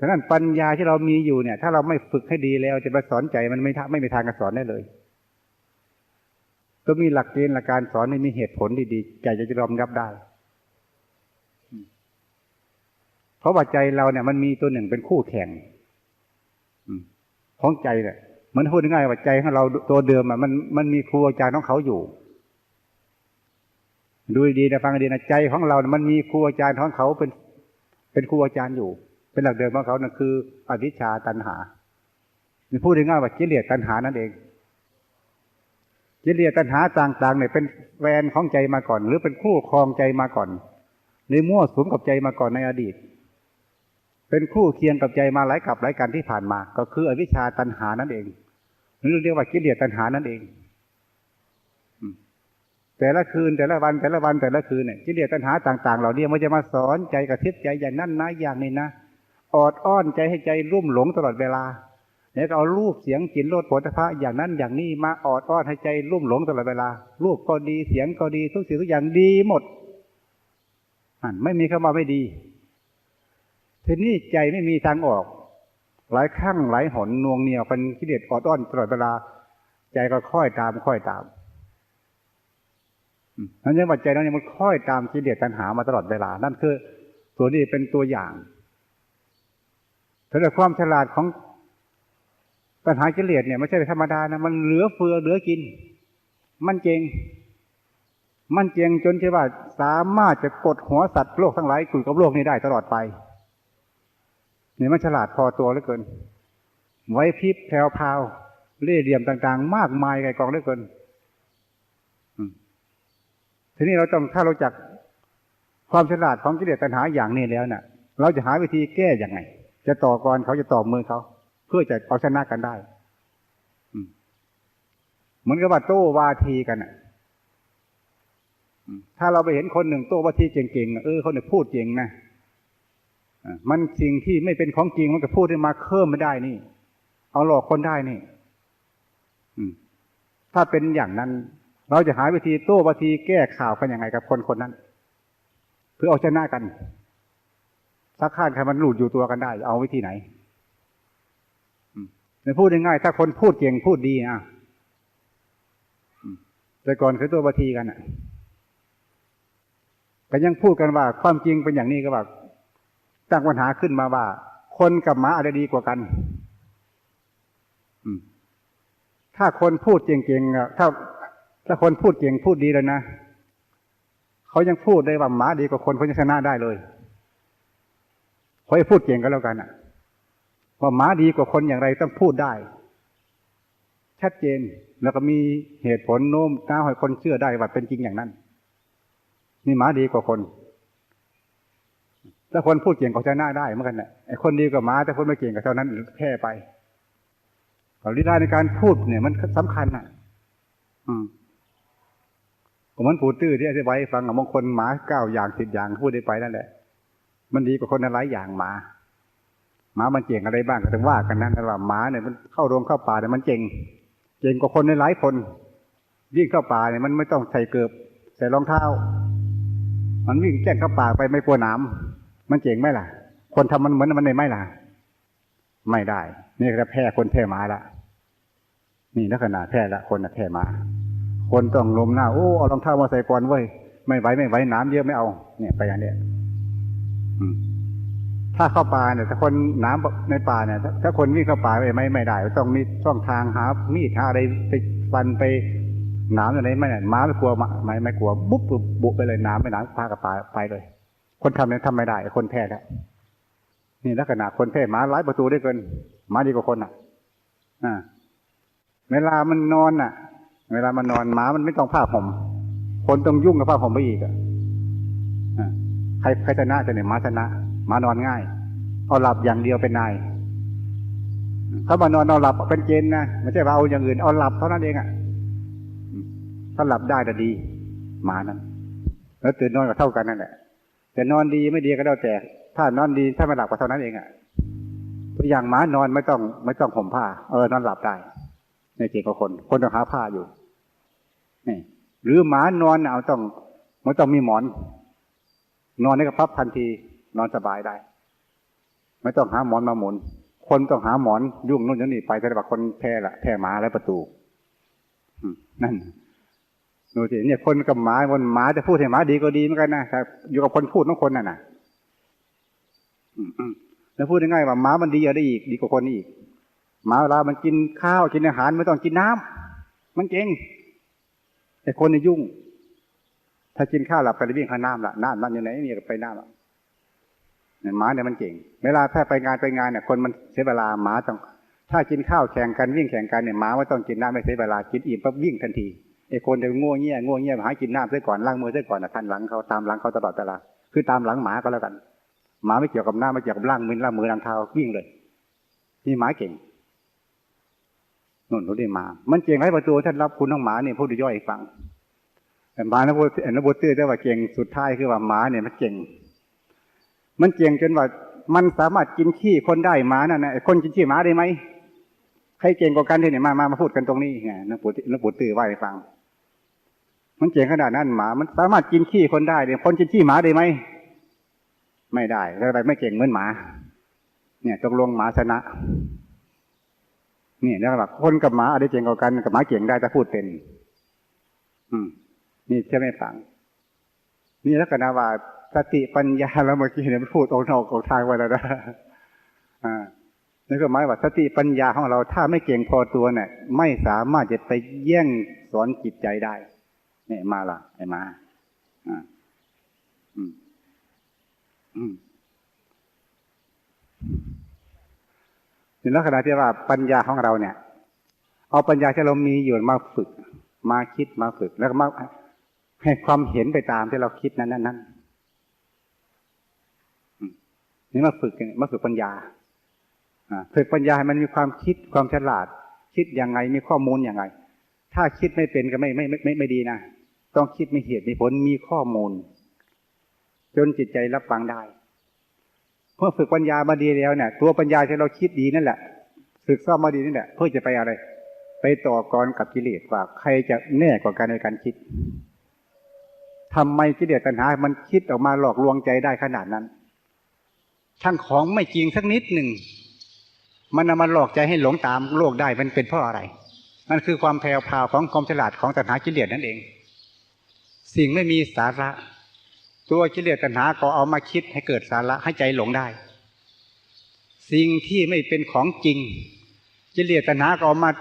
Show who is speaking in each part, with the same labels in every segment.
Speaker 1: ฉะนั้นปัญญาที่เรามีอยู่เนี่ยถ้าเราไม่ฝึกให้ดีแล้วจะไปสอนใจมันไม่มีทางจะสอนได้เลยต้องมีหลักเกณฑ์หลักการสอนมีเหตุผลดีๆใจจะยอมรับได้เพราะว่าใจเราเนี่ยมันมีตัวหนึ่งเป็นคู่แข่งของใจเนี่ยมันพูดง่ายๆว่าใจของเราตัวเดิมมันมีครูอาจารย์ของเขาอยู่ดูดีนะฟังดีนะใจของเรามันมีครูอาจารย์ของเขาเป็นครูอาจารย์อยู่เป็นหลักเดิมของเขานั่นคืออวิชชาตัณหาพูดง่ายๆว่ากิเลสตัณหานั่นเองกิเลสตัณหาต่างๆเนี่ยเป็นแฟนของใจมาก่อนหรือเป็นคู่ครองใจมาก่อนหรือมั่วสุมกับใจมาก่อนในอดีตเป็นคู่เคียงกับใจมาหลายกับหลายกันที่ผ่านมาก็คืออวิชชาตัณหานั่นเองหรือเรียกว่ากิเลสตัณหานั่นเองแต่ละคืนแต่ละวันแต่ละคืนเนี่ยกิเลสตัณหาต่างๆเหล่านี้มันจะมาสอนใจกระทิบใจอย่างนั้นนะอย่างนี้นะออดอ้อนใจให้ใจรุ่มหลงตลอดเวลาแล้วก็เอารูปเสียงกลิ่นรสโผฏฐัพพะอย่างนั้นอย่างนี้มาออดอ้อนให้ใจรุ่มหลงตลอดเวลารูปก็ดีเสียงก็ดีทุกสิ่งทุกอย่างดีหมดไม่มีคำว่าไม่ดีทีนี้ใจไม่มีทางออกหลายครั้งหลายหนนวงเหนี่ยวเป็นกิเลสออดอ้อนตลอดเวลาใจก็ค่อยตามนั่นยังว่าใจเราเนี่ยมันค่อยตามกิเลสตัณหามาตลอดเวลานั่นคือตัวนี้เป็นตัวอย่างแต่ความฉลาดของตัณหากิเลสเนี่ยไม่ใช่ธรรมดานะมันเหลือเฟือเหลือกินมันเก่งจนที่ว่าสามารถจะกดหัวสัตว์โลกทั้งหลายอยู่กับโลกนี้ได้ตลอดไปนี่มันฉลาดพอตัวเหลือเกินไว้พริบแผ่วพราวเล่ห์เหลี่ยมต่างๆมากมายไกลกองเหลือเกินทีนี้ถ้าเราจักความฉลาดของกิเลสตัณหาอย่างนี้แล้วเนี่ยเราจะหาวิธีแก้อย่างไงจะต่อกรเขาจะต่อมือเขาเพื่อจะเอาชนะกันได้เหมือนกับว่าโต้วาทีกันถ้าเราไปเห็นคนหนึ่งโต้วาทีเก่งๆเขาเนี่ยพูดเก่งนะมันสิ่งที่ไม่เป็นของจริงมันก็พูดได้มาเพิ่มไม่ได้นี่เอาหลอกคนได้นี่ถ้าเป็นอย่างนั้นเราจะหาวิธีโต้วาทีแก้ข่าวกันยังไงกับคนนั้นเพื่อเอาชนะกันสักข้านใครมันหลุดอยู่ตัวกันได้เอาวิธีไหนพูดง่ายๆถ้าคนพูดเก่งพูดดีแต่ก่อนคือตัววาทีกันก็ยังพูดกันว่าความจริงเป็นอย่างนี้ก็แบบตั้งปัญหาขึ้นมาว่าคนกับหมาอะไรดีกว่ากันถ้าคนพูดเก่งๆถ้าคนพูดเก่งพูดดีแล้วนะเขายังพูดได้ว่าหมาดีกว่าคนเขาจะชนะได้เลยเขาให้พูดเก่งก็แล้วกันว่าหมาดีกว่าคนอย่างไรต้องพูดได้ชัดเจนแล้วก็มีเหตุผลโน้มน้าวให้คนเชื่อได้ว่าเป็นจริงอย่างนั้นนี่หมาดีกว่าคนถ้าคนพูดเก่งก็ชนะได้เหมือนกันแหละไอ้คนดีกว่าหมาแต่คนไม่เก่งก็เท่านั้นแค่ไปกลยุทธ์ในการพูดเนี่ยมันสำคัญผมมันพูดตื้อที่อธิบายฟังบางคนหมา9 อย่าง10 อย่างพูดได้ไปนั่นแหละมันดีกว่าคนหลายอย่างหมามันเก่งอะไรบ้างก็ต้องว่ากันนะแต่ว่าหมาเนี่ยมันเข้าโรงเข้าป่าเนี่ยมันเก่งกว่าคนหลายคนวิ่งเข้าป่าเนี่ยมันไม่ต้องใส่เกลือใส่รองเท้ามันวิ่งแจ้งเข้าป่าไปไม่กลัวหนามมันเก่งไหมล่ะคนทำมันเหมือนมันได้ไหมล่ะไม่ได้นี่ก็แพ้คนแพ้หมาละนี่ลักษณะแพ้ละคนแพ้หมาคนต้องล้มหน้าเอารองเท้ามาใส่ก่อนเว้ยไม่ไหวหนามเยอะไม่เอาเนี่ยไปอย่างเนี้ยถ้าเข้าป่าเนี่ยถ้าคนหนามในป่าเนี่ยถ้าคนวิ่งเข้าป่าไม่ได้ต้องมีช่องทางหามีดหาอะไรไปฟันไปหนามอะไรไม่หมาไม่กลัวไม่กลัวบุบไปเลยหนามไม่หนามพากับป่าไปเลยคนทำเนี่ยทำไม่ได้คนแพ้แล้วนี่ลักษณะคนแพ้หมาหลายประตูได้เกินหมาดีกว่าคนเวลามันนอนเวลามันนอนหมามันไม่ต้องผ้าห่มคนต้องยุ่งกับผ้าห่มไปอีกใครชนะจะเนี่ยหมาชนะหมานอนง่ายเอาหลับอย่างเดียวเป็นนายถ้ามานอนเอาหลับเป็นเกณฑ์นะไม่ใช่เราอย่างอื่นเอาหลับเท่านั้นเองถ้าหลับได้จะดีหมานั้นแล้วตื่นนอนก็เท่ากันนั่นแหละแต่นอนดีไม่ดีก็แล้วแต่ถ้านอนดีถ้าไม่หลับก็เท่านั้นเองตัวอย่างหมานอนไม่ต้องห่มผ้านอนหลับได้ในเก่งกว่าคนต้องหาผ้าอยู่นี่หรือหมานอนมันต้องมีหมอนนอนได้กับพับทันทีนอนสบายได้ ไม่ต้องหาหมอนมาหมุนคนต้องหาหมอนยุ่งนู่นยุ่งนี่ไปแต่ว่าคนแพ้ละแพ้หมาและประตูนั่นดูสิเนี่ยคนกับหมาบนหมาจะพูดให้หมาดีก็ดีเหมือนกันนะครับอยู่กับคนพูดทั้งคนนั่นน่ะแล้วพูดง่ายๆว่าหมามันดีอะไรอีกดีกว่าคนอีกหมาเวลามันกินข้าวกินอาหารไม่ต้องกินน้ำมันเก่งไอ้คนนี่ยุ่งถ้ากินข้าวหลับไปวิ่งข้าน้ำละน้ำอยู่ไหนนี่ไปน้ำละเนี่ยหมาเนี่ยมันเก่งเวลาถ้าไปงานเนี่ยคนมันเสียเวลาหมาต้องถ้ากินข้าวแข่งกันวิ่งแข่งกันเนี่ยหมาไม่ต้องกินน้ำไม่เสียเวลากินอิ่มปั๊บวิ่งทันทีไอ้คนจะง่วงเงี้ยหากินน้ำซะก่อนล้างมือซะก่อนนะทันหลังเขาตามหลังเขาตลอดเวลาคือตามหลังหมาก็แล้วกันหมาไม่เกี่ยวกับน้ำไม่เกี่ยวกับล้างมือล้างเท้าวิ่งเลยนี่หมาเก่งนุ่นรู้ได้มามันเก่งให้ประตูท่านรับคุณของหมาเนี่ยพูดย่อยฟังแต่หมานะพูดตื้อแต่ว่าเก่งสุดท้ายคือว่าหมาเนี่ยมันเก่งจนว่ามันสามารถกินขี้คนได้หมานั่นนะคนกินขี้หมาได้ไหมใครเก่งกว่ากันที่ไหนมาพูดกันตรงนี้ไงนักปวดตื้อว่าให้ฟังมันเก่งขนาดนั้นหมามันสามารถกินขี้คนได้เนี่ยคนกินขี้หมาได้ไหมไม่ได้แล้วอะไรไม่เก่งเหมือนหมาเนี่ยตกลงหมาชนะนี่แล้วแบบคนกับหมาอะไรเก่งกว่ากันกับหมาเก่งได้ถ้าพูดเป็นนี่ใช่ไหมฟังนี่ลักษณะว่าสติปัญญาแล้วเมื่อกี้เนี่ยมันพูดออกทางไว้แล้วนะนี่ก็หมายว่าสติปัญญาของเราถ้าไม่เก่งพอตัวเนี่ยไม่สามารถจะไปแย่งสอนจิตใจได้เนี่ยมาละไอ้มาในลักษณะที่ว่าปัญญาของเราเนี่ยเอาปัญญาที่เรามีอยู่มาฝึกมาคิดมาฝึกแล้วก็มาให้ความเห็นไปตามที่เราคิดนั้นนี่มาฝึกปัญญาฝึกปัญญาให้มันมีความคิดความฉลาดคิดยังไงมีข้อมูลยังไงถ้าคิดไม่เป็นก็ไม่ดีนะต้องคิดมีเหตุมีผลมีข้อมูลจนจิตใจรับฟังได้เมื่อฝึกปัญญามาดีแล้วเนี่ยตัวปัญญาที่เราคิดดีนั่นแหละฝึกซ้อมมาดีนั่นแหละเพื่อจะไปอะไรไปต่อกรกับกิเลสว่าใครจะแน่กว่ากันในการคิดทำไมกิเลสตัณหามันคิดออกมาหลอกลวงใจได้ขนาดนั้นทั้งของไม่จริงสักนิดหนึ่งมันนำมาหลอกใจให้หลงตามโลกได้มันเป็นเพราะอะไรมันคือความแผ่วพราวของความฉลาดของตัณหากิเลสนั่นเองสิ่งไม่มีสาระตัวกิเลสตัณหาก็เอามาคิดให้เกิดสาระให้ใจหลงได้สิ่งที่ไม่เป็นของจริงกิเลสตัณหาก็เอามา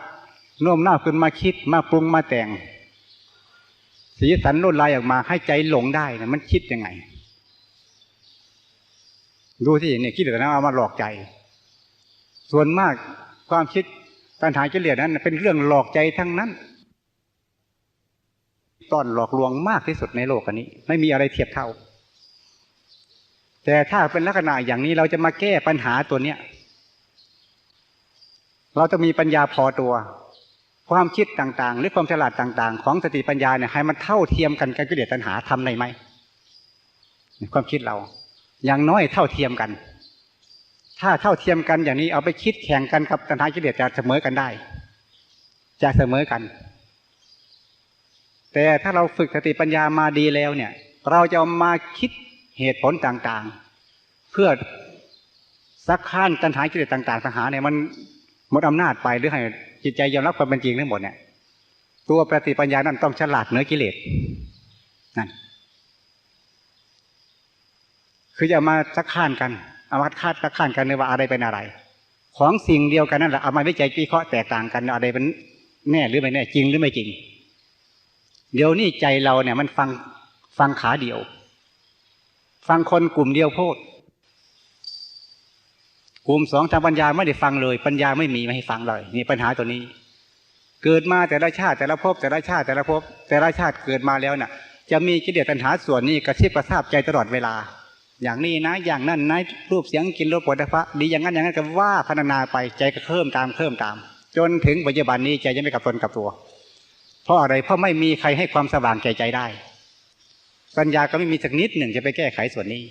Speaker 1: โน้มน้าวขึ้นมาคิดมาปรุงมาแต่งสีสันลวดลายออกมาให้ใจหลงได้นะมันคิดยังไงดูที่เนี่ยกิเลสตัณหาเอามาหลอกใจส่วนมากความคิดตัณหากิเลสนั้นเป็นเรื่องหลอกใจทั้งนั้นต้อนหลอกลวงมากที่สุดในโลกนี้ไม่มีอะไรเทียบเท่าแต่ถ้าเป็นลักษณะอย่างนี้เราจะมาแก้ปัญหาตัวเนี้ยเราจะมีปัญญาพอตัวความคิดต่างๆหรือความฉลาดต่างๆของสติปัญญาเนี่ยให้มันเท่าเทียมกันกับกิเลสตัณหาทำได้ไหมความคิดเราอย่างน้อยเท่าเทียมกันถ้าเท่าเทียมกันอย่างนี้เอาไปคิดแข่งกันกับตัณหากิเลสจะเสมอกันได้จะเสมอกันแต่ถ้าเราฝึกสติปัญญามาดีแล้วเนี่ยเราจะเอามาคิดเหตุผลต่างๆเพื่อซักค้านตัณหากิเลสต่างๆตัณหาเนี่ยมันหมดอำนาจไปหรือให้จิตใจยอมรับความเป็นจริงทั้งหมดเนี่ยตัวสติปัญญานั้นต้องฉลาดเหนือกิเลสนั่นคือจะมาซักค้านกันเอามาซักค้านกันในว่าอะไรเป็นอะไรของสิ่งเดียวกันนั่นแหละเอามาวิจัยวิเคราะห์แตกต่างกันอะไรเป็นแน่หรือไม่แน่จริงหรือไม่จริงเดี๋ยวนี้ใจเราเนี่ยมันฟังขาเดียวฟังคนกลุ่มเดียวพูดกลุ่มสองทางปัญญาไม่ได้ฟังเลยปัญญาไม่มีไม่ให้ฟังเลยนี่ปัญหาตัวนี้เกิดมาแต่ละชาติแต่ละภพแต่ละชาติแต่ละภพแต่ละชาติเกิดมาแล้วน่ะจะมีกิเลสตัณหาส่วนนี้กระซิบกระซาบใจตลอดเวลาอย่างนี้นะอย่างนั้นนะรูปเสียงกลิ่นรสโผฏฐัพพะดีอย่างนั้นก็ว่าพรรณนาไปใจก็เพิ่มตามจนถึงปัจจุบันนี้ใจยังไม่กลับตนกลับตัวเพราะอะไรเพราะไม่มีใครให้ความสว่างแก่ใจได้ปัญญาก็ไม่มีสักนิดหนึ่งจะไปแก้ไขส่วนนี้